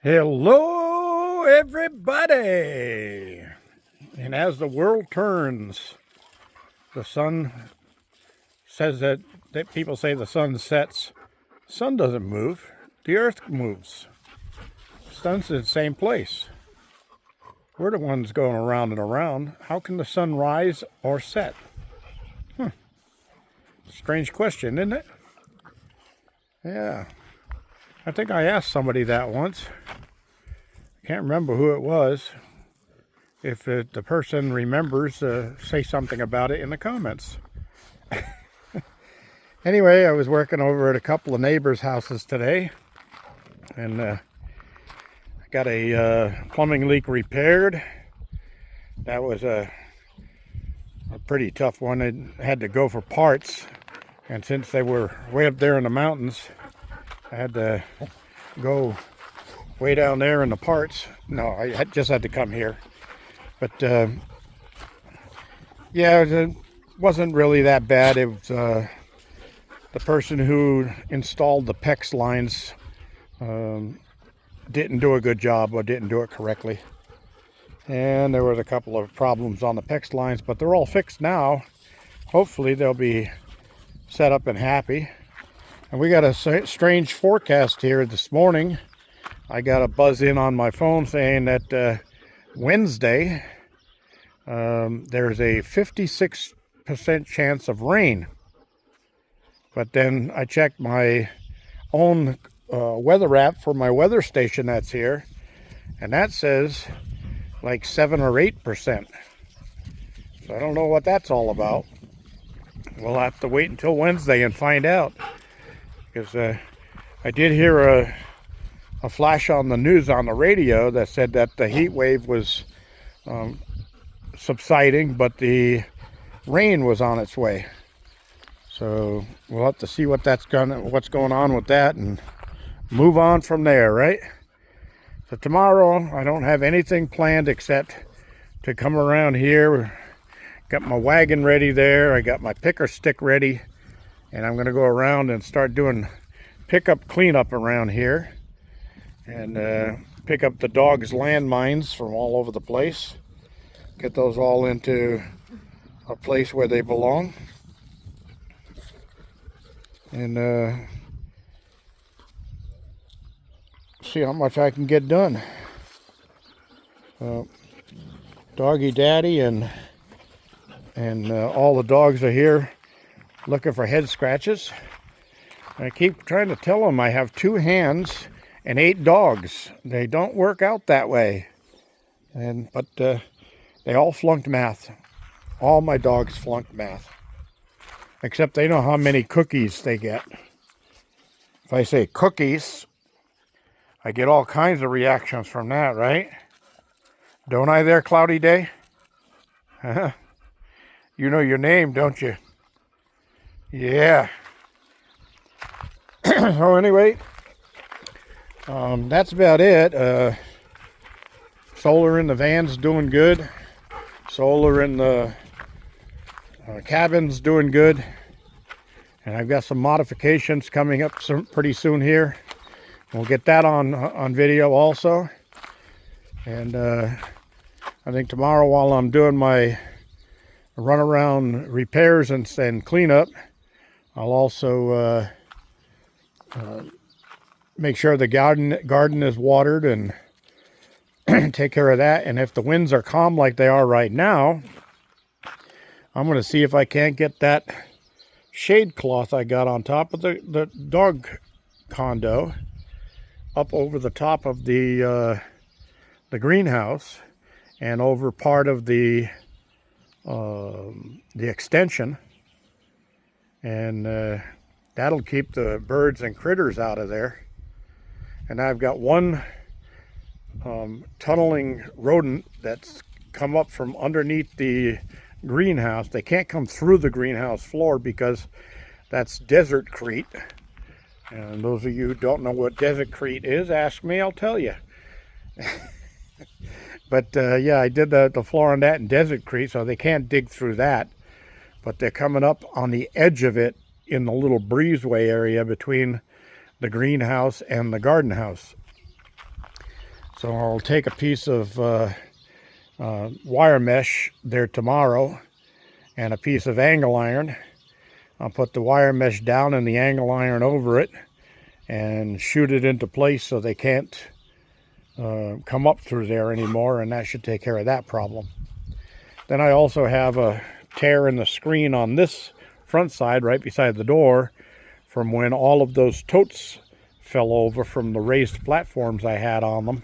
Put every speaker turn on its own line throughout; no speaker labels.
Hello, everybody. And as the world turns, the sun says that people say the sun sets. The sun doesn't move. The earth moves. The sun's in the same place. We're the ones going around and around. How can the sun rise or set? Strange question, isn't it? Yeah. I think I asked somebody that once. Can't remember who it was. If the person remembers, say something about it in the comments. Anyway, I was working over at a couple of neighbors' houses today, and I got a plumbing leak repaired. That was a pretty tough one. It had to go for parts, and since they were way up there in the mountains, I had to go way down there in the parts. No, I just had to come here. But yeah, it wasn't really that bad. It was the person who installed the PEX lines didn't do a good job or didn't do it correctly. And there was a couple of problems on the PEX lines, but they're all fixed now. Hopefully they'll be set up and happy. And we got a strange forecast here this morning. I got a buzz in on my phone saying that Wednesday there's a 56% chance of rain. But then I checked my own weather app for my weather station that's here, and that says like 7 or 8%. So I don't know what that's all about. We'll have to wait until Wednesday and find out, because I did hear a flash on the news on the radio that said that the heat wave was subsiding, but the rain was on its way. So we'll have to see what's going on with that and move on from there, right? So tomorrow I don't have anything planned except to come around here. Got my wagon ready there. I got my picker stick ready, and I'm going to go around and start doing pickup cleanup around here, and pick up the dogs' landmines from all over the place. Get those all into a place where they belong, and see how much I can get done. Doggy Daddy and all the dogs are here looking for head scratches. I keep trying to tell them I have 2 hands and 8 dogs. They don't work out that way. But they all flunked math. All my dogs flunked math. Except they know how many cookies they get. If I say cookies, I get all kinds of reactions from that, right? Don't I there, Cloudy Day? You know your name, don't you? Yeah. So anyway, that's about it. Solar in the van's doing good. Solar in the cabin's doing good. And I've got some modifications coming up pretty soon here. We'll get that on video also. And I think tomorrow, while I'm doing my runaround repairs and cleanup, I'll also make sure the garden is watered and take care of that. And if the winds are calm like they are right now, I'm going to see if I can't get that shade cloth I got on top of the dog condo up over the top of the greenhouse and over part of the extension, and that'll keep the birds and critters out of there. And I've got one tunneling rodent that's come up from underneath the greenhouse. They can't come through the greenhouse floor because that's desert-crete. And those of you who don't know what desert-crete is, ask me, I'll tell you. But yeah, I did the floor on that in desert-crete, so they can't dig through that. But they're coming up on the edge of it in the little breezeway area between the greenhouse and the garden house. So I'll take a piece of wire mesh there tomorrow and a piece of angle iron. I'll put the wire mesh down and the angle iron over it and shoot it into place so they can't come up through there anymore, and that should take care of that problem. Then I also have a tear in the screen on this front side right beside the door from when all of those totes fell over from the raised platforms I had on them.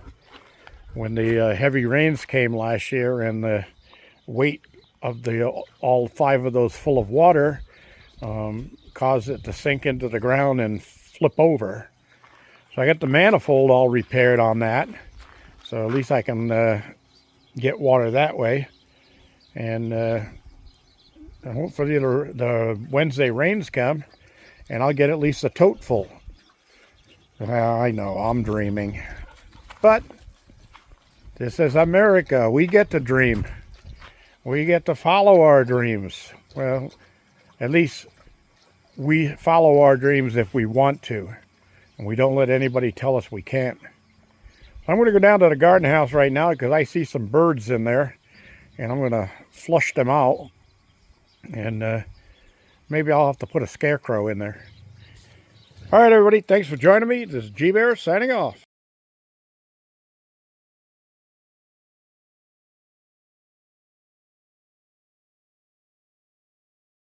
When the heavy rains came last year and the weight of all 5 of those full of water caused it to sink into the ground and flip over. So I got the manifold all repaired on that, so at least I can get water that way. And hopefully the Wednesday rains come and I'll get at least a tote full. I know, I'm dreaming. But this is America. We get to dream. We get to follow our dreams. Well, at least we follow our dreams if we want to. And we don't let anybody tell us we can't. I'm going to go down to the garden house right now because I see some birds in there. And I'm going to flush them out. And maybe I'll have to put a scarecrow in there. All right, everybody. Thanks for joining me. This is G-Bear signing off.